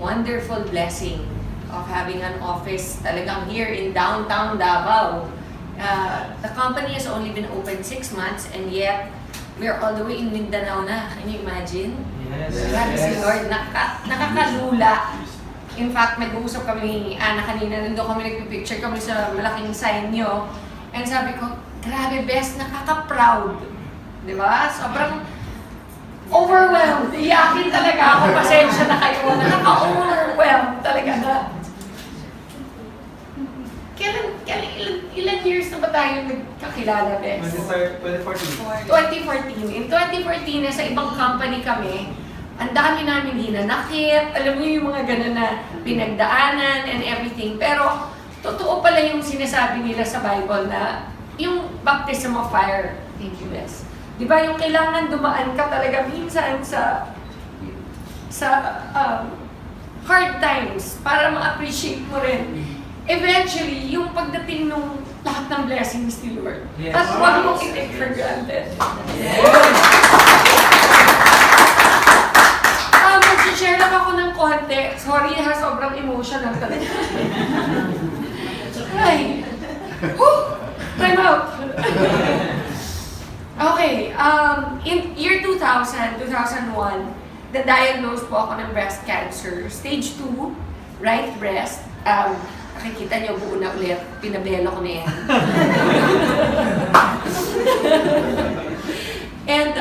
wonderful blessing of having an office talagang here in downtown Davao. The company has only been open 6 months and yet we're all the way in Mindanao na. Can you imagine? Yes. Grabe si Lord, nakakalula. In fact, nag-uusap kami ni Ana kanina, nandun kami nagpipicture kami sa malaking sign nyo. And sabi ko, grabe best, nakaka-proud. Di ba? Sobrang overwhelmed. Iyakin talaga ako. Pasensya na kayo. Nakaka-overwhelmed talaga na. Ilan years na ba tayo nagkakilala, Bes? 2014. 2014. In 2014, sa ibang company kami, ang dami namin hinanakit, alam niyo yung mga gano'n na pinagdaanan and everything. Pero, totoo pala yung sinasabi nila sa Bible na yung baptism of fire. Thank you, Bes. Di ba yung kailangan dumaan ka talaga minsan sa hard times para ma-appreciate mo rin. Eventually, yung pagdating nung lahat ng blessings ni Lord. Yes. At huwag mong i-take for granted. Yes. Mag-share lang ako ng konti. Sorry ha, sobrang emotional talaga. Ay! Whew! Time out! Okay, in year 2000, 2001, na-diagnose po ako ng breast cancer. Stage 2, right breast. Nakikita niyo, buo na ulit. Pinabelo ko na yan. And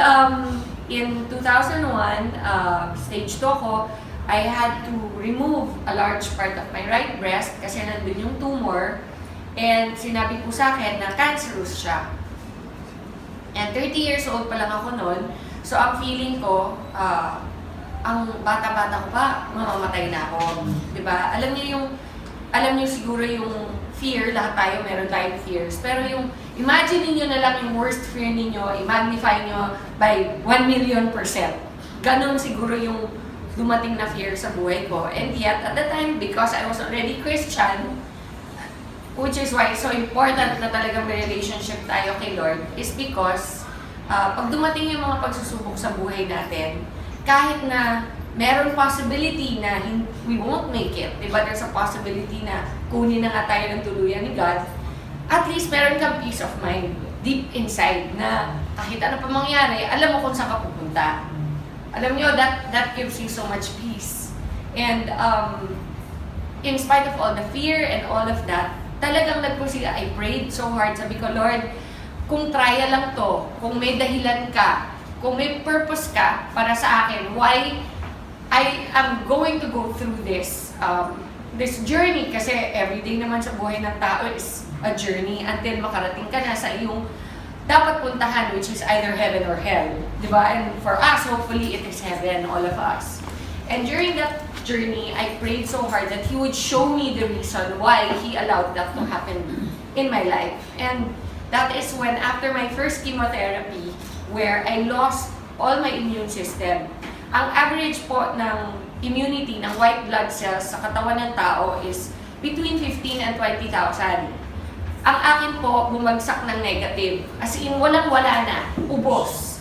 in 2001, stage 2 ako, I had to remove a large part of my right breast kasi nandun yung tumor. And sinabi po sa akin na cancerous siya. And 30 years old pa lang ako noon. So ang feeling ko, ang bata-bata ko pa, mamamatay na ako. Diba? Alam niyo siguro yung fear, lahat tayo, meron tayong fears. Pero yung, imagine niyo na lang yung worst fear niyo, i-magnify niyo by 1,000,000%. Ganon siguro yung dumating na fear sa buhay ko. And yet, at the time, because I was already Christian, which is why it's so important na talagang may relationship tayo kay Lord, is because pag dumating yung mga pagsusubok sa buhay natin, kahit na meron possibility na we won't make it, diba? There's a possibility na kunin na nga tayo ng tuluyan ni God, at least meron kang peace of mind deep inside na kahit ano pa mangyari, alam mo kung saan ka pupunta. Alam nyo, that gives you so much peace. And in spite of all the fear and all of that, talagang nagpursige. I prayed so hard. Sabi ko, Lord, kung trial lang to, kung may dahilan ka, kung may purpose ka para sa akin, why I am going to go through this journey, kasi everyday naman sa buhay ng tao is a journey until makarating ka na sa iyong dapat puntahan, which is either heaven or hell. Diba? And for us, hopefully, it is heaven, all of us. And during that journey, I prayed so hard that He would show me the reason why He allowed that to happen in my life. And that is when, after my first chemotherapy, where I lost all my immune system, ang average po ng immunity ng white blood cells sa katawan ng tao is between 15 and 20,000. Ang akin po, bumagsak ng negative. As in, walang-wala na. Ubos.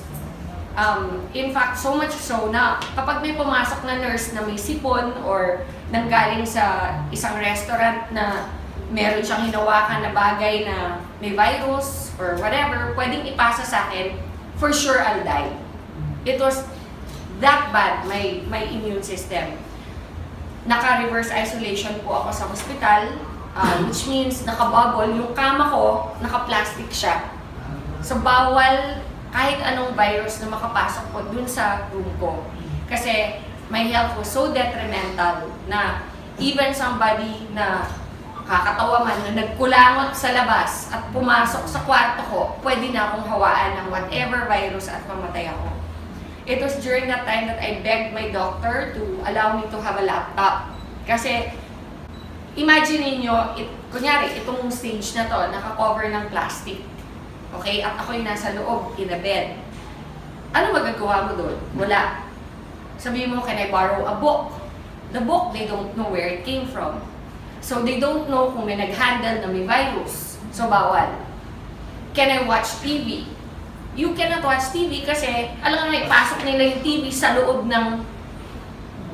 In fact, so much so na kapag may pumasok na nurse na may sipon or nanggaling sa isang restaurant na meron siyang hinawakan na bagay na may virus or whatever, pwedeng ipasa sa akin, for sure I'll die. It was that bad, my immune system. Naka-reverse isolation po ako sa hospital, which means naka-bubble. Yung kama ko, naka-plastic siya. So, bawal kahit anong virus na makapasok po dun sa room ko. Kasi my health was so detrimental na even somebody na kakatawa man na nagkulangot sa labas at pumasok sa kwarto ko, pwede na akong hawaan ng whatever virus at mamatay ako. It was during that time that I begged my doctor to allow me to have a laptop. Kasi, imagine niyo, kunyari, itong stage na to, naka-cover ng plastic. Okay? At ako'y nasa loob, in a bed. Ano magagawa mo doon? Wala. Sabihin mo, can I borrow a book? The book, they don't know where it came from. So, they don't know kung may nag-handle na may virus. So, bawal. Can I watch TV? You cannot watch TV kasi, alam nga, ipasok nila yung TV sa loob ng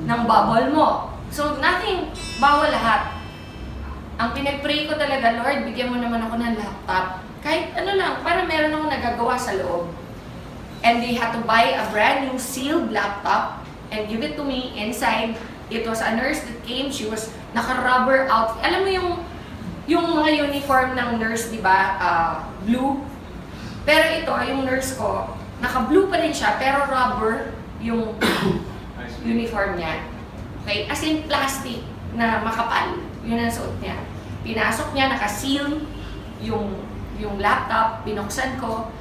bubble mo. So nothing, bawal lahat. Ang pinag-pray ko talaga, Lord, bigyan mo naman ako ng laptop. Kahit ano lang, para meron akong nagagawa sa loob. And they had to buy a brand new sealed laptop and give it to me inside. It was a nurse that came, she was naka-rubber outfit. Alam mo yung mga uniform ng nurse, di ba? Blue. Pero ito, yung nurse ko, naka-blue pa rin siya, pero rubber yung uniform niya. Okay? As in plastic na makapal. Yun ang suot niya. Pinasok niya, naka-seal yung laptop, binuksan ko.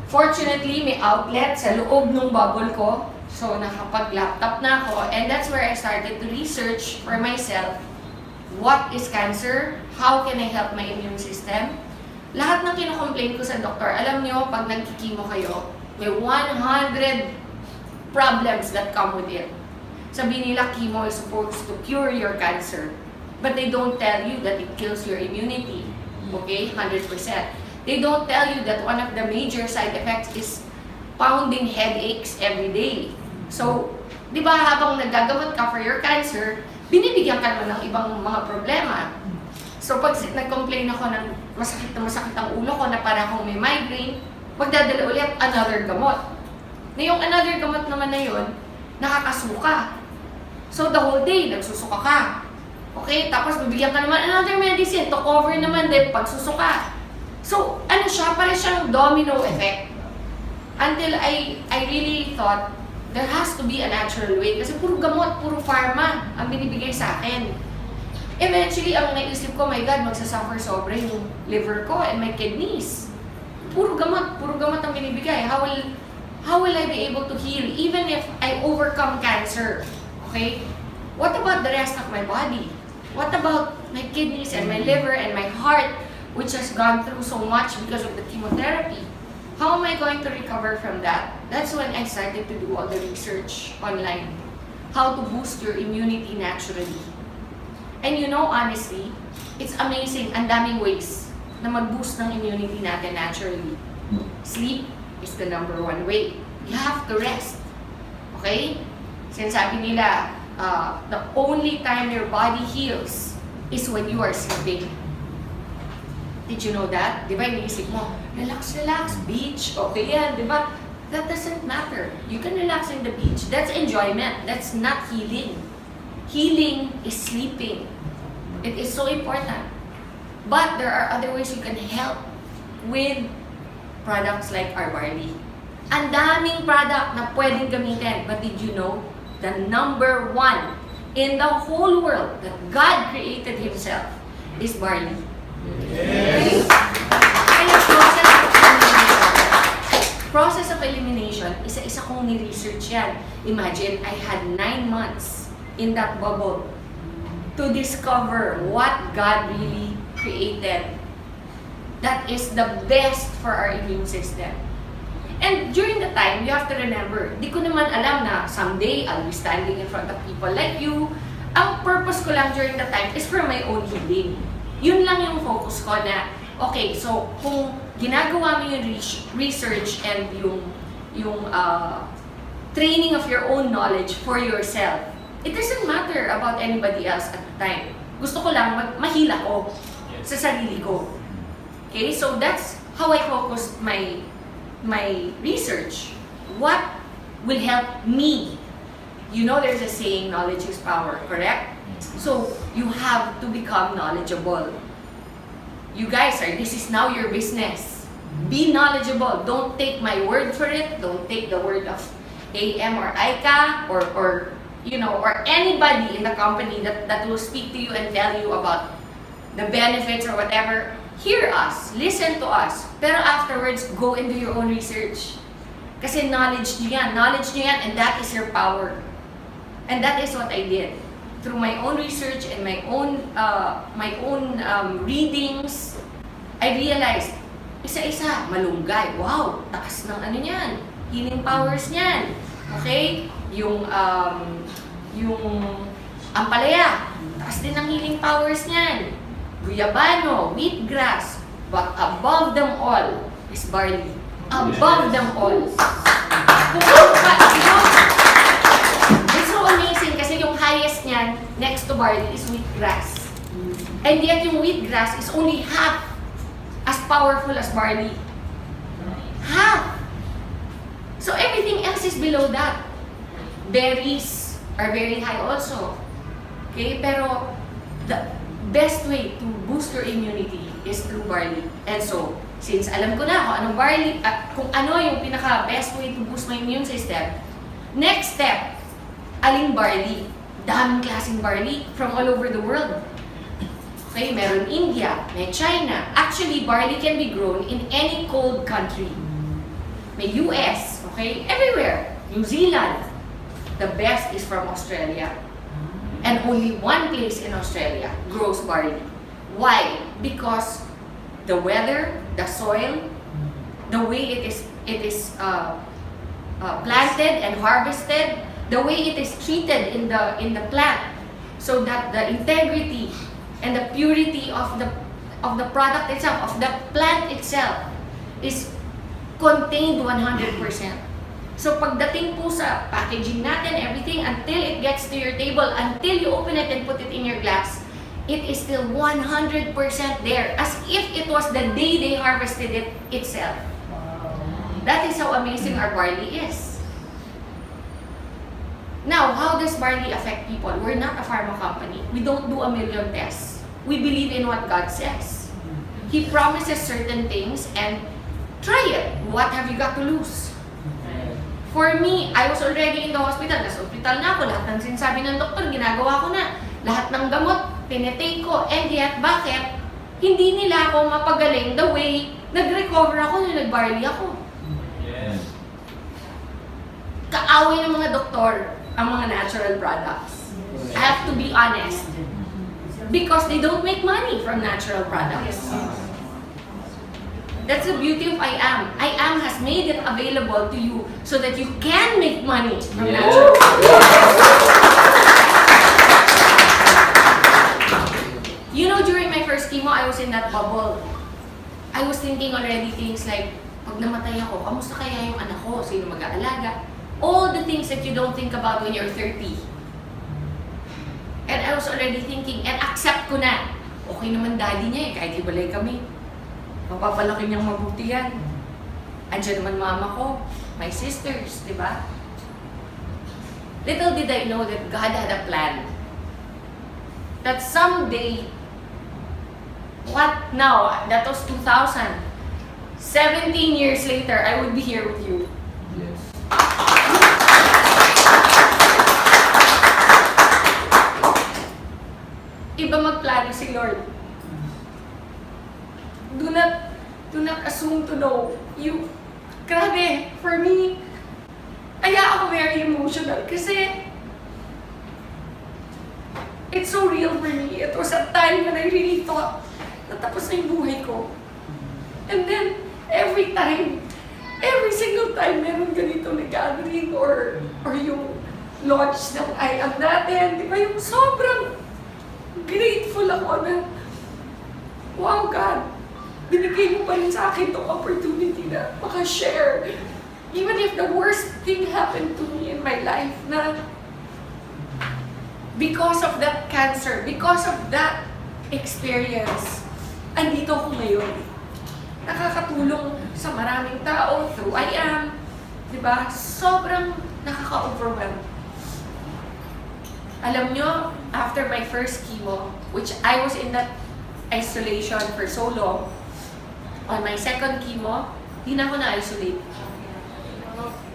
Fortunately, may outlet sa loob ng bubble ko. So, nakapag-laptop na ako. And that's where I started to research for myself. What is cancer? How can I help my immune system? Lahat ng kinocomplain ko sa doktor, alam niyo, pag nagkikimo kayo, may 100 problems that come with it. Sabi nila, chemo is supposed to cure your cancer. But they don't tell you that it kills your immunity. Okay? 100%. They don't tell you that one of the major side effects is pounding headaches every day. So, di ba habang nagagamot ka for your cancer, binibigyan ka naman ng ibang mga problema. So, pag nag-complain ako ng masakit ang ulo ko na para akong may migraine, magdadala ulit another gamot. Na yung another gamot naman na yun, nakakasuka. So, the whole day, nagsusuka ka. Okay? Tapos, bibigyan ka naman another medicine to cover naman din pagsusuka. So, ano siya? Para siyang domino effect. Until I really thought, there has to be a natural way. Kasi puro gamot, puro pharma ang binibigay sa akin. Eventually, ang naisip ko, my God, magsasuffer sobra yung liver ko and my kidneys. Puro gamot ang binibigay. How will I be able to heal even if I overcome cancer? Okay? What about the rest of my body? What about my kidneys and my liver and my heart, which has gone through so much because of the chemotherapy? How am I going to recover from that? That's when I started to do all the research online. How to boost your immunity naturally. And you know, honestly, it's amazing. Ang daming ways na mag-boost ng immunity natin naturally. Sleep is the #1 way. You have to rest. Okay? Sinasabi nila, the only time your body heals is when you are sleeping. Did you know that? Di ba, iniisip mo, relax, beach, okay yan, di ba? That doesn't matter. You can relax in the beach. That's enjoyment. That's not healing. Healing is sleeping. It is so important. But there are other ways you can help with products like our barley. Ang daming product na pwedeng gamitin. But did you know, the #1 in the whole world that God created Himself is barley. Yes. Kaya process of elimination, isa-isa kong ni-research yan. Imagine, I had 9 months in that bubble to discover what God really created. That is the best for our immune system. And during the time, you have to remember, di ko naman alam na someday I'll be standing in front of people like you. Ang purpose ko lang during the time is for my own healing. Yun lang yung focus ko na, okay, so kung ginagawa mo yung research and yung training of your own knowledge for yourself, it doesn't matter about anybody else at the time. Gusto ko lang mahila ko sa sarili ko. Okay, so that's how I focus my research. What will help me? You know there's a saying, knowledge is power, correct? So, you have to become knowledgeable. You guys this is now your business. Be knowledgeable. Don't take my word for it. Don't take the word of AM or ICA or anybody in the company that will speak to you and tell you about the benefits or whatever. Hear us. Listen to us. Pero afterwards, go and do your own research. Kasi knowledge nyo yan. Knowledge nyo yan and that is your power. And that is what I did. Through my own research and my own readings, I realized, isa-isa, malunggay. Wow, taas ng ano niyan. Healing powers niyan. Okay? Yung ampalaya, taas din ng healing powers niyan. Guyabano, wheatgrass, but above them all is barley. Above them all. It's so amazing kasi yung highest niyan, next to barley, is wheatgrass. And yet yung wheatgrass is only half as powerful as barley. Half! So everything else is below that. Berries are very high also. Okay? Pero the best way to boost your immunity is through barley. And so, since alam ko na kung anong barley, kung ano yung pinaka-best way to boost my immune system, next step, aling barley. Daming klaseng barley from all over the world. Okay, meron India, may China. Actually, barley can be grown in any cold country. May US, okay, everywhere. New Zealand. The best is from Australia. And only one place in Australia grows barley. Why? Because the weather, the soil, the way it is planted and harvested, the way it is treated in the plant, so that the integrity and the purity of the product itself, of the plant itself, is contained 100%. So pagdating po sa packaging natin, everything, until it gets to your table, until you open it and put it in your glass, it is still 100% there, as if it was the day they harvested it itself. That is how amazing our barley is. Now, how does barley affect people? We're not a pharma company. We don't do a million tests. We believe in what God says. He promises certain things, and try it. What have you got to lose? For me, I was already in the hospital. Nasa hospital na ako. Lahat ng sinasabi ng doktor, ginagawa ko na. Lahat ng gamot, tinetake ko. And yet, bakit? Hindi nila ako mapagaling the way nag-recover ako nung nag-barley ako. Yes. Kaaway ng mga doktor ang mga natural products. I have to be honest. Because they don't make money from natural products. That's the beauty of I Am. I Am has made it available to you so that you can make money from natural products. You know, during my first chemo, I was in that bubble. I was thinking already things like, pag namatay ako, kamusta kaya yung anak ko? Sino mag-aalaga? All the things that you don't think about when you're 30. And I was already thinking, and accept ko na, okay naman daddy niya eh, kahit ibalay kami. Mapapalaki niyang mabuti yan. Andiyan naman mama ko, my sisters, di ba? Little did I know that God had a plan. That someday, what now? That was 2000. 17 years later, I would be here with you. Yes. Iba magplano si Lord. Do not assume to know. Grabe, for me, kaya ako very emotional kasi it's so real for me. It was a time when I really thought na tapos na yung buhay ko. And then, every single time meron ganito na gathering or yung launch ng I Am natin, di ba, yung sobrang grateful ako na, wow God, binigay mo pa rin sa akin itong opportunity na makashare. Even if the worst thing happened to me in my life na because of that cancer, because of that experience, andito ako ngayon. Nakakatulong sa maraming tao through I Am. Diba? Sobrang nakaka-overwhelm. Alam nyo, after my first chemo, which I was in that isolation for so long, on my second chemo, di na ako na-isolate.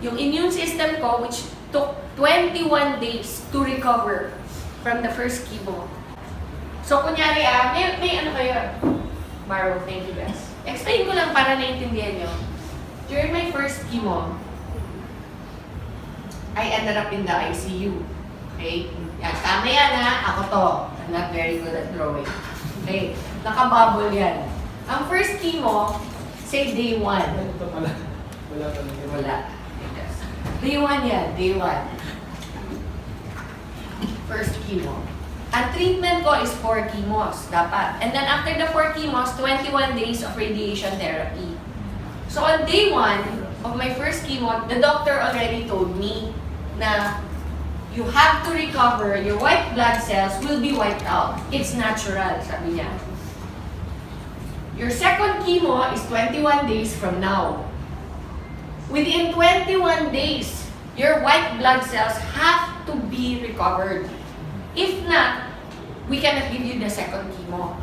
Yung immune system ko, which took 21 days to recover from the first chemo. So, kunyari may ano kayo? Maro, thank you guys. Explain ko lang para naiintindihan nyo. During my first chemo, I ended up in the ICU. Okay? Yan, tama yan ha. Ako to. I'm not very good at drawing. Okay? Nakabubble yan. Ang first chemo, say day 1. Ito pala. Wala pala. Wala. Day 1 yan. Day 1. First chemo. Ang treatment ko is 4 chemos, dapat. And then after the 4 chemos, 21 days of radiation therapy. So on day 1 of my first chemo, the doctor already told me na You have to recover. Your white blood cells will be wiped out. It's natural, sabi niya. Your second chemo is 21 days from now. Within 21 days, your white blood cells have to be recovered. If not, we cannot give you the second chemo.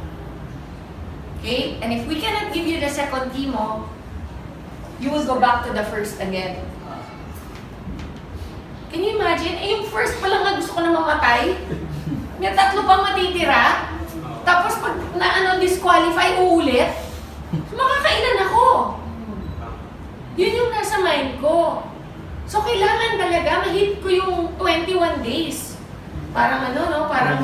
Okay? And if we cannot give you the second chemo, you will go back to the first again. Can you imagine? Yung first pa lang na gusto ko na mamatay. May 3 pang matitira. Tapos pag disqualify, uulit. Makakailan ako. Yun yung nasa mind ko. So, kailangan talaga ma-hit ko yung 21 days. Parang parang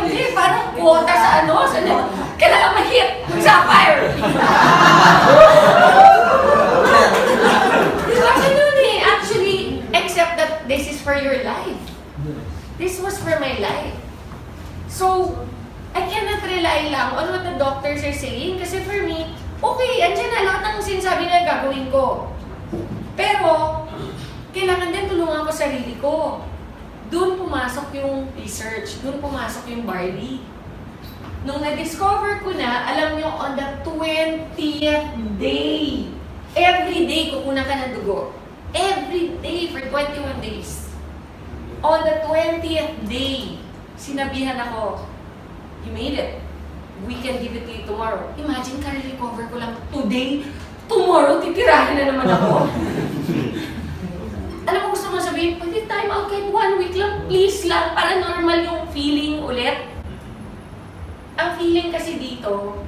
hindi, parang quota sa kailangan ma-hit yung sapphire. Diba ganun eh? Actually, except that this is for your life. This was for my life. So, I cannot rely lang on what the doctors are saying kasi for me, okay, andyan na lahat ng sinasabi na gagawin ko. Pero, kailangan din tulungan ko sarili ko. Doon pumasok yung research, doon pumasok yung barley. Nung na-discover ko na, alam nyo, on the 20th day, every day kukunan ka ng dugo. Every day for 21 days. On the 20th day, sinabihan ako, you made it. We can give it to you tomorrow. Imagine, ka-recover ko lang today. Tomorrow, titirahin na naman ako. Alam mo, gusto mo sabihin, pwede time out kahit 1 week lang, please lang, para normal yung feeling ulit. Ang feeling kasi dito,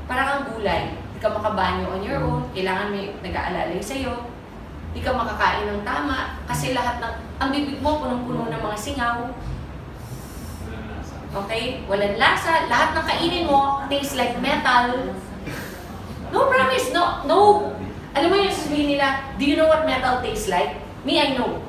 parang ang gulay. Hindi ka makabanyo on your own, kailangan may nag-aalalay sa'yo. Hindi ka makakain ng tama, kasi lahat ng, ang bibig mo punong-puno ng mga singaw. Okay? Walang lasa, lahat ng kainin mo, tastes like metal. No promise, no. Alam mo yung sabihin nila, do you know what metal tastes like? Me, I know.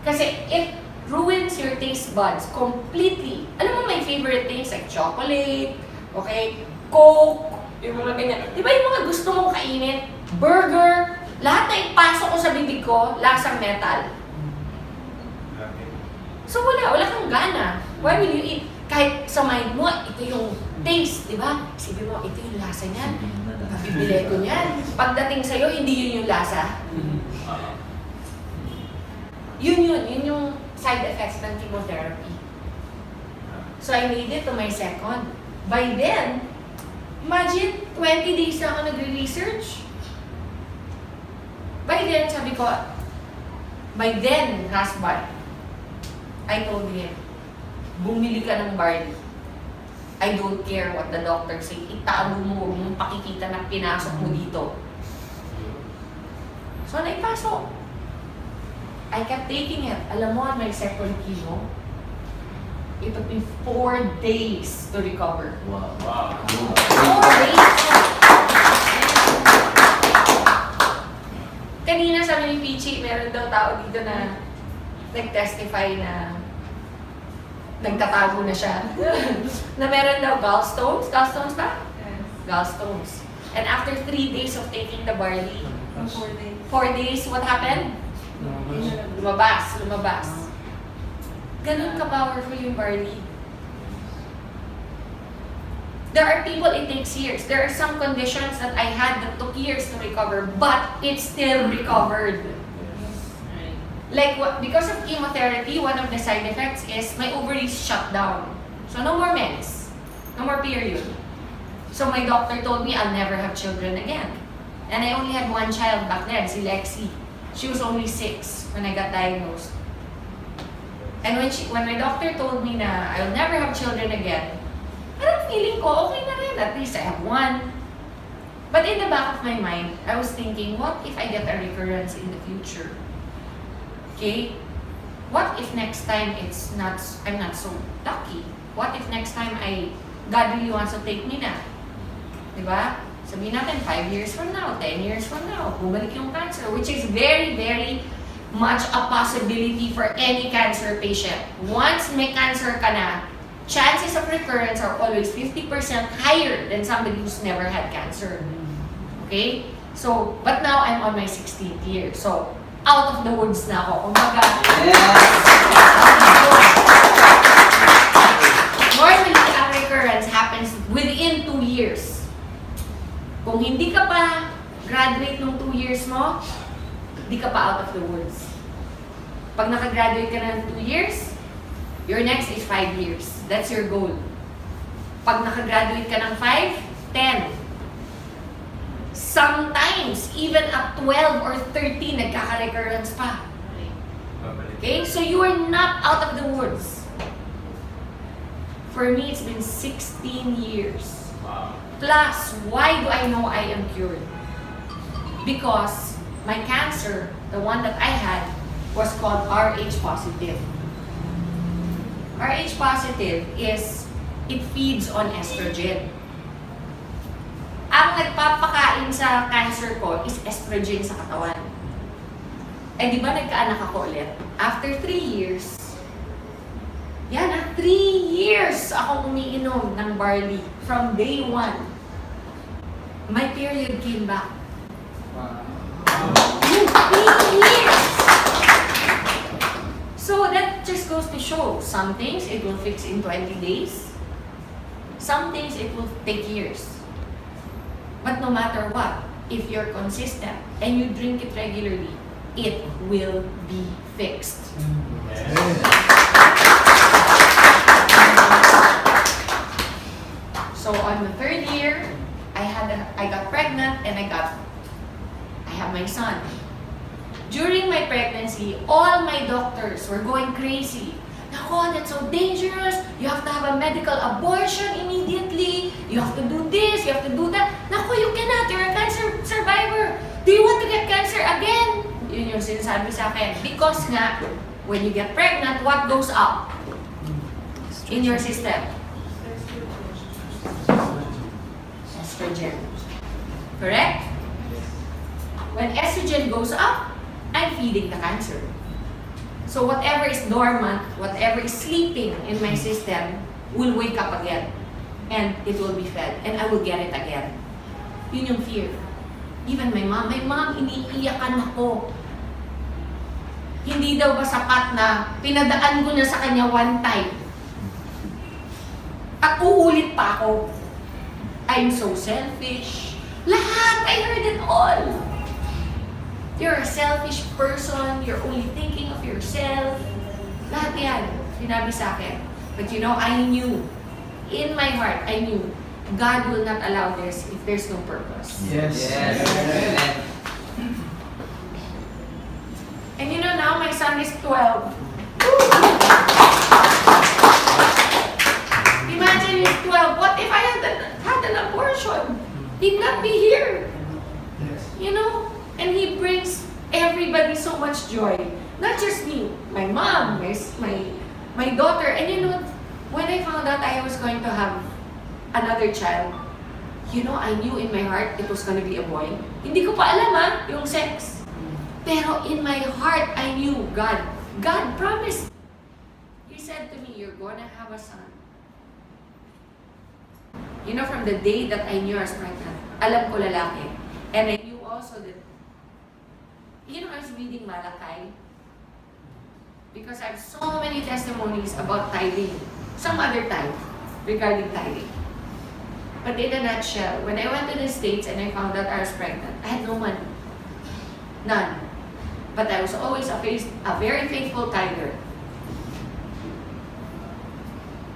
Kasi it ruins your taste buds completely. Alam mo, my favorite things like chocolate, okay, Coke, yung mga ganyan. Di ba yung mga gusto mong kainin? Burger, lahat na ipasok ko sa bibig ko, lasang metal. So wala kang gana. Why will you eat? Kahit sa mind mo, ito yung taste, di ba? Sabi mo, ito yung lasa niyan. Bibili ko niyan. Pagdating sa'yo, hindi yun yung lasa. Yun yung side effects ng chemotherapy. So I made it to my second. By then, imagine, 20 days na ako nagre-research. By then, sabi ko, my then husband, I told him, bumili ka ng barley. I don't care what the doctor say. Itago mo, huwag mong pakikita na pinasok mo dito. So, naipasok. I kept taking it. Alam mo, on my second chemo, it took me 4 days to recover. Wow. 4 days. Kanina sabi ni Pichi, meron daw tao dito na nag-testify na nagtatago na siya. Na meron daw gallstones. Gallstones ba? Yes. Gallstones. And after 3 days of taking the barley, 4 days. 4 days, what happened? Lumabas. Ganun ka-powerful yung barley. There are people it takes years. There are some conditions that I had that took years to recover, but it still recovered. Like, because of chemotherapy, one of the side effects is my ovaries shut down. So no more mens. No more period. So my doctor told me I'll never have children again. And I only had 1 child back then, si Lexi. She was only 6 when I got diagnosed. And when my doctor told me na I'll never have children again, parang feeling ko, okay na rin. At least I have 1. But in the back of my mind, I was thinking, what if I get a recurrence in the future? Okay? What if next time I'm not so lucky? What if next time God really wants to take me na? Diba? Sabihin natin, 5 years from now, 10 years from now, bumalik yung cancer, which is very, very much a possibility for any cancer patient. Once may cancer ka na, chances of recurrence are always 50% higher than somebody who's never had cancer. Okay? So, but now I'm on my 16th year. So, out of the woods na ako. Kumbaga, normally, ang recurrence happens within 2 years. Kung hindi ka pa graduate nung 2 years mo, hindi ka pa out of the woods. Pag nakagraduate ka na ng 2 years, your next is 5 years. That's your goal. Pag nakagraduate ka ng 5, 10. Sometimes, even at 12 or 13, nagkaka-recurrence pa. Okay? So you are not out of the woods. For me, it's been 16 years. Wow. Plus, why do I know I am cured? Because my cancer, the one that I had, was called Rh positive. Rh positive is, it feeds on estrogen. Ang nagpapakain sa cancer ko is estrogen sa katawan. Eh di ba nagkaanak ako ulit? After 3 years, yan 3 years akong umiinom ng barley from day 1. My period came back. Wow. 3 years! So that just goes to show, some things it will fix in 20 days. Some things it will take years. But no matter what, if you're consistent and you drink it regularly, it will be fixed. So on the 3rd year, I got pregnant and I have my son. During my pregnancy, all my doctors were going crazy. Nako, that's so dangerous. You have to have a medical abortion immediately. You have to do this, you have to do that. Nako, you cannot. You're a cancer survivor. Do you want to get cancer again? Yun yung sinasabi sa akin. Because nga, when you get pregnant, what goes up in your system? Estrogen. Correct? When estrogen goes up, I'm feeding the cancer. So whatever is dormant, whatever is sleeping in my system will wake up again. And it will be fed. And I will get it again. Yun yung fear. Even my mom, iniiyakan ako. Hindi daw ba sapat na pinadaan ko na sa kanya one time. At uulit pa ako. I'm so selfish. Lahat, I heard it all. You're a selfish person. You're only thinking of yourself. Lahat yan, sinabi sa akin. But you know, I knew, in my heart, I knew, God will not allow this if there's no purpose. Yes. Yes. And you know, now my son is 12. Imagine he's 12. What if I had an abortion? He'd not be here. Yes. You know? And he brings everybody so much joy. Not just me, my mom, my daughter. And you know, when I found out I was going to have another child, you know, I knew in my heart it was going to be a boy. Hindi ko pa alam yung sex. Pero in my heart, I knew God promised. He said to me, you're gonna have a son. You know, from the day that I knew I was pregnant, alam ko lalaki. And I knew also that, you know, I was reading Malachi because I have so many testimonies about tithing, some other time regarding tithing. But in a nutshell, when I went to the States and I found out I was pregnant, I had no money. None. But I was always a very faithful tither.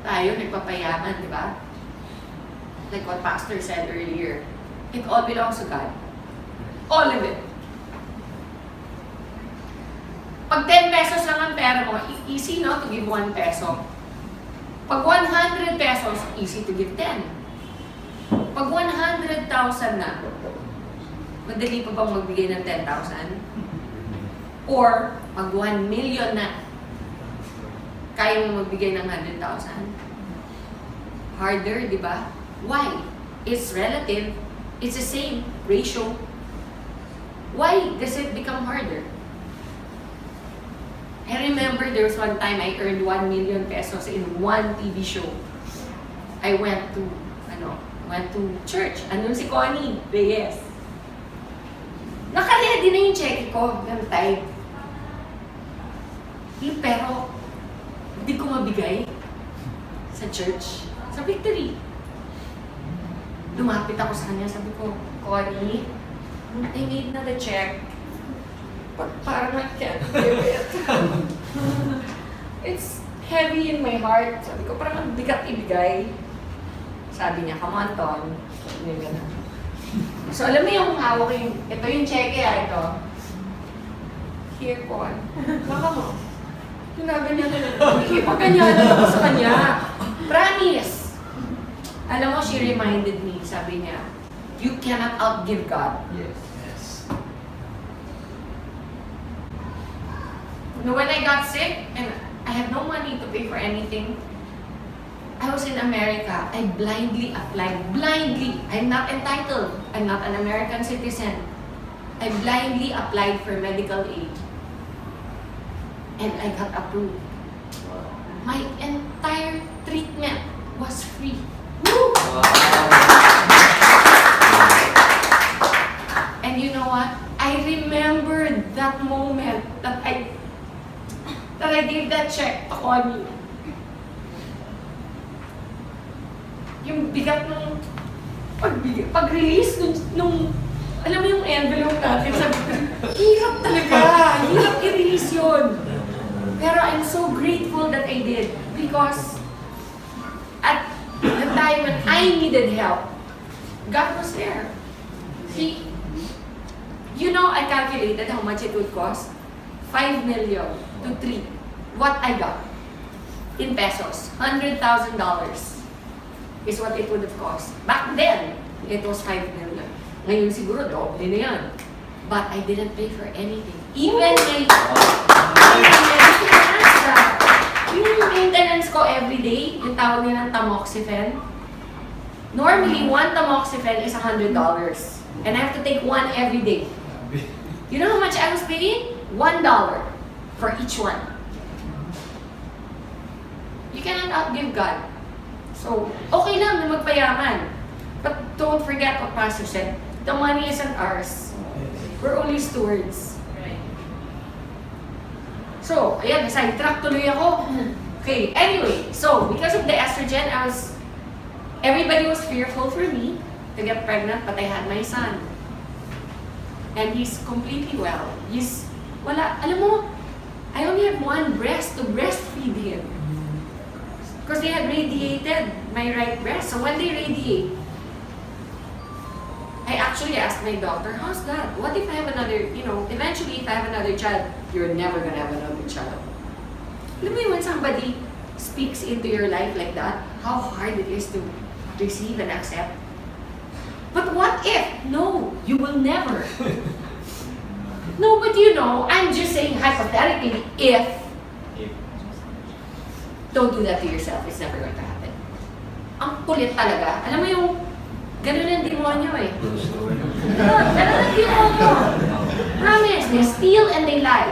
Tayo, nagpapayaman, di ba? Like what Pastor said earlier, it all belongs to God. All of it. Pag 10 pesos lang ang pera mo, easy no to give 1 peso. Pag 100 pesos, easy to give 10. Pag 100,000 na, madali pa bang magbigay ng 10,000? Or, pag 1 million na, kaya mo magbigay ng 100,000? Harder, di ba? Why? It's relative. It's the same ratio. Why does it become harder? I remember there was one time I earned 1 million pesos in one TV show. I went to church. Andun si Connie Reyes. Naka-ready na yung check ko ng time. Pero, hindi ko mabigay sa church. Sa Victory. Lumapit ako sa kanya, sabi ko, Connie, I made na the check. Parang I can't give it. It's heavy in my heart. Sabi ko, parang ang bigat ibigay. Sabi niya, come on, Ton. Sabi niya gano'n. So, alam mo yung hawak ko yung, ito yung cheque ito. Here, Con. Baka mo. Ginaganyan na. Ipaganyan na ako sa kanya. Promise. Alam mo, she reminded me, sabi niya, you cannot outgive God. Yes. Yes. When I got sick and I had no money to pay for anything, I was in America. I blindly applied. Blindly. I'm not entitled. I'm not an American citizen. I blindly applied for medical aid. And I got approved. My entire treatment was free. Woo! And you know what? I remembered that moment that I gave that check to Connie. Yung bigat ng pag-release nung alam mo yung envelope natin, sabi ko, hirap talaga, hirap i-release yun. Pero I'm so grateful that I did because at the time when I needed help, God was there. You know, I calculated how much it would cost. 5 million to 3. What I got in pesos, $100,000 is what it would have cost. Back then, it was 5 million. Ngayon siguro, doble na yan. But I didn't pay for anything. Even my yung maintenance ko every day, yung tawag nilang tamoxifen. Normally, one tamoxifen is $100. And I have to take one every day. You know how much I was paying? $1 for each one. You cannot outgive God. So, okay lang na magpayaman. But don't forget what Pastor said. The money isn't ours. We're only stewards. So, ayan, sidetrack tuloy ako. Okay, anyway, so because of the estrogen, everybody was fearful for me to get pregnant, but I had my son. And he's completely well. Alam mo, I only have one breast to breastfeed him. Because they had radiated my right breast. So when they radiate, I actually asked my doctor, how's that? What if I have another, eventually if I have another child, you're never gonna have another child. Alam mo yun, when somebody speaks into your life like that, how hard it is to receive and accept. But what if? No, you will never. No, but I'm just saying hypothetically, if. Don't do that to yourself. It's never going to happen. Ang kulit talaga. Alam mo yung ganun ang demonyo eh. Ganun ang demonyo. Promise, they steal and they lie.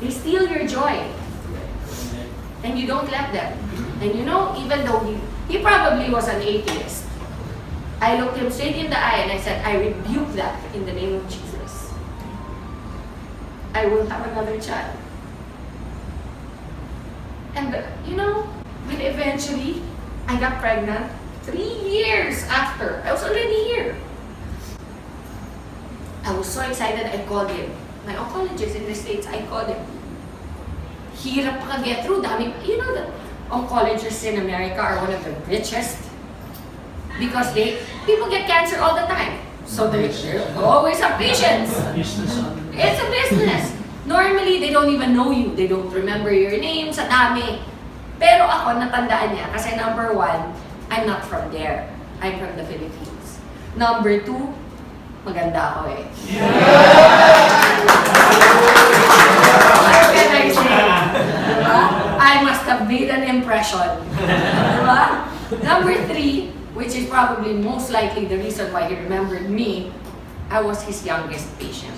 They steal your joy. And you don't let them. And even though he probably was an atheist, I looked him straight in the eye and I said, I rebuke that in the name of Jesus. I will have another child. And when eventually I got pregnant, 3 years after, I was already here. I was so excited, I called him. My oncologist in the States, I called him. Hirap pa get through. Dami, the oncologists in America are one of the richest because people get cancer all the time. So they always have patients. It's a business. Normally, they don't even know you. They don't remember your name sa dami. Pero ako, natandaan niya. Kasi number 1, I'm not from there. I'm from the Philippines. Number 2, maganda ako eh. What can I say? Diba? I must have made an impression. Diba? Number 3, which is probably most likely the reason why he remembered me, I was his youngest patient.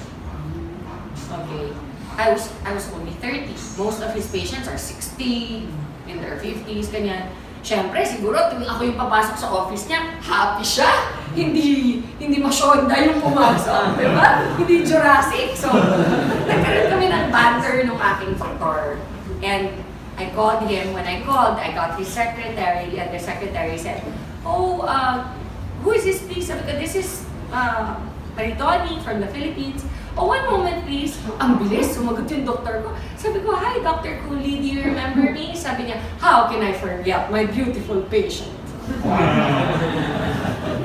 Okay. I was only 30. Most of his patients are 60, in their 50s, ganyan. Siyempre, siguro tuwing ako yung papasok sa office niya, happy siya. Hindi masyonda yung pumasok, di ba? Hindi Jurassic. So, nagkaroon kami ng banter nung aking doktor. And I called him. When I called, I got his secretary, and the secretary said, "Oh, who is this, please?" Sabi ko, "This is Maritoni from the Philippines." "Oh, one moment, please." Ang bilis, sumagot yung doktor ko. Sabi ko, "Hi, Dr. Cooley, do you remember me?" Sabi niya, "How can I forget my beautiful patient?"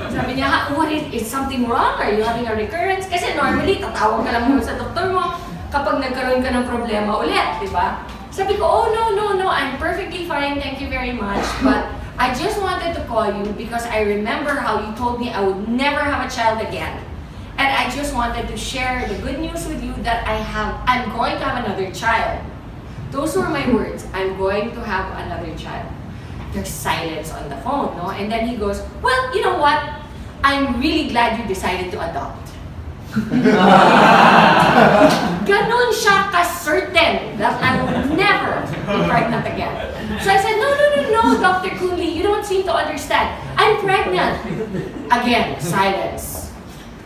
Sabi niya, "What is something wrong? Are you having a recurrence?" Kasi normally, tatawag ka lang muna sa doktor mo kapag nagkaroon ka ng problema ulit, di ba? Sabi ko, "Oh, no, I'm perfectly fine, thank you very much. But I just wanted to call you because I remember how you told me I would never have a child again. And I just wanted to share the good news with you that I'm going to have another child." Those were my words. I'm going to have another child. There's silence on the phone, no? And then he goes, "Well, you know what? I'm really glad you decided to adopt." Ganon siya ka-certain that I will never be pregnant again. So I said, no, Dr. Cooley, you don't seem to understand. I'm pregnant. Again, silence.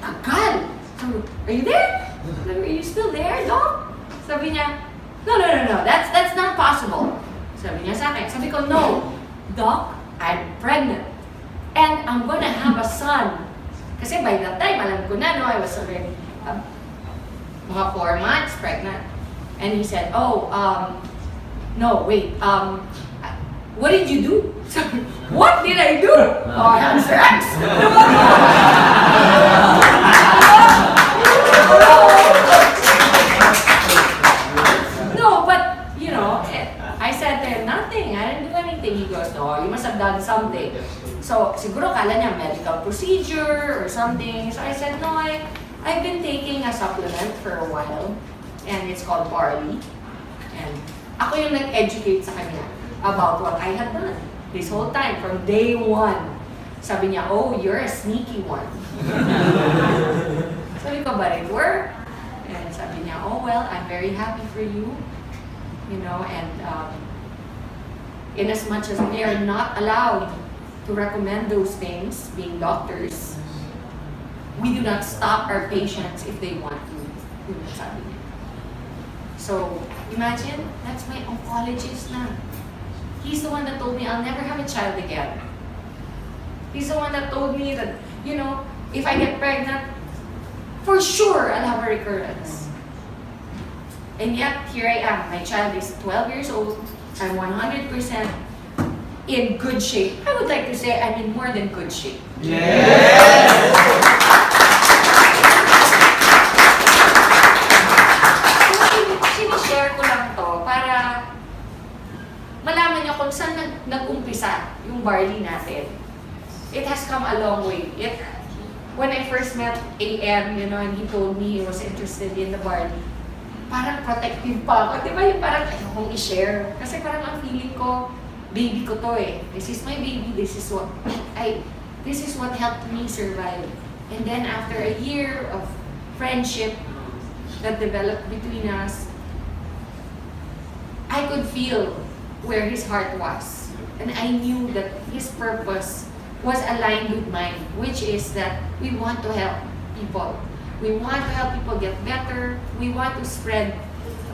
Tagal. So, are you there? Are you still there, Doc? Sabi niya, no, that's not possible. Sabi niya sa akin. Sabi ko, "No, Doc, I'm pregnant. And I'm gonna have a son." Kasi by that time, alam ko na, no, I was already mga 4 months pregnant. And he said, "Oh, no, wait, what did you do?" Sabi, "What did I do? Oh, I had sex." No, but, you know, I said to him, "Nothing, I didn't do anything." He goes, "No, you must have done something." So, siguro kala niya medical procedure or something. So I said, "No, I've been taking a supplement for a while, and it's called barley." And ako yung nag-educate sa kanya about what I had done this whole time, from day one. Sabi niya, "Oh, you're a sneaky one." Sabi ko, "But it worked." And sabi niya, "Oh, well, I'm very happy for you." You know, and in as much as we are not allowed to recommend those things, being doctors, we do not stop our patients if they want to. Sabi niya. So, imagine, that's my oncologist na. He's the one that told me I'll never have a child again. He's the one that told me that, you know, if I get pregnant, for sure I'll have a recurrence. And yet, here I am. My child is 12 years old. I'm 100% in good shape. I would like to say I'm in more than good shape. Yes! Sinishare ko lang to para malaman niyo kung saan nag-umpisa yung barley natin. It has come a long way. When I first met AM, you know, and he told me he was interested in the barley, parang protective pa ako. Di ba yung parang ayokong i-share? Kasi parang ang feeling ko, baby ko to eh. This is my baby. This is what helped me survive. And then after a year of friendship that developed between us, I could feel where his heart was. And I knew that his purpose was aligned with mine, which is that we want to help people. We want to help people get better. We want to spread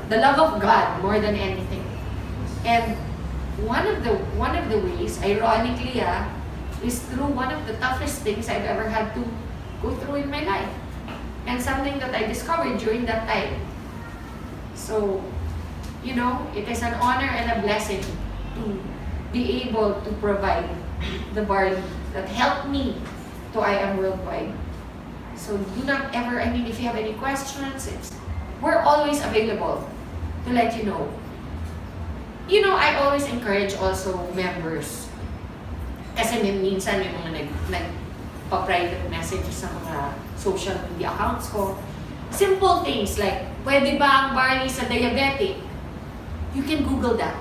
the love of God more than anything. And one of the ways, ironically, is through one of the toughest things I've ever had to go through in my life. And something that I discovered during that time. So, you know, it is an honor and a blessing to be able to provide the barley that helped me to I Am Worldwide. So do not ever, I mean, if you have any questions, we're always available to let you know. You know, I always encourage also members. Kasi minsan may mga nagpa-private messages sa mga social media accounts ko. Simple things like, pwede ba ang barley sa diabetic? You can Google that.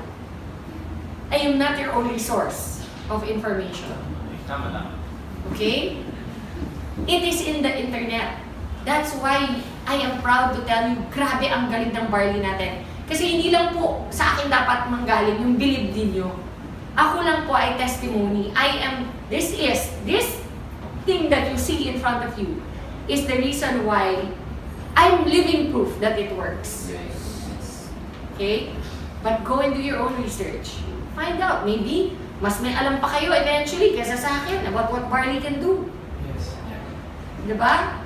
I am not your only source of information. Tama lang. Okay? It is in the internet. That's why I am proud to tell you, grabe ang galing ng barley natin. Kasi hindi lang po sa akin dapat manggaling yung bilib ninyo. Ako lang po ay testimony. This thing that you see in front of you is the reason why I'm living proof that it works. Okay? But go and do your own research. Find out. Maybe, mas may alam pa kayo eventually kaysa sa akin about what barley can do. Diba?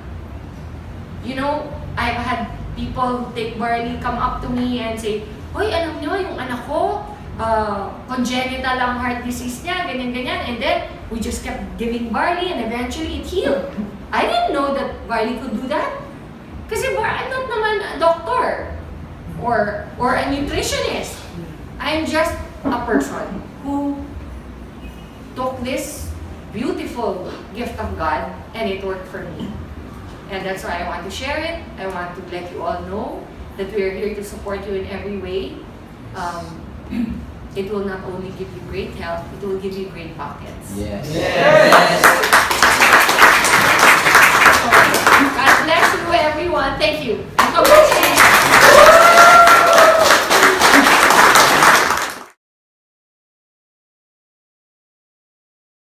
You know, I've had people take barley, come up to me and say, "Hoy, alam nyo, yung anak ko, congenital ang heart disease niya, ganyan-ganyan." And then, we just kept giving barley and eventually it healed. I didn't know that barley could do that. Kasi I'm not naman a doctor or a nutritionist. I'm just a person who took this beautiful gift of God and it worked for me. And that's why I want to share it. I want to let you all know that we are here to support you in every way. It will not only give you great health, it will give you great pockets. Yes. God bless you everyone. Thank you.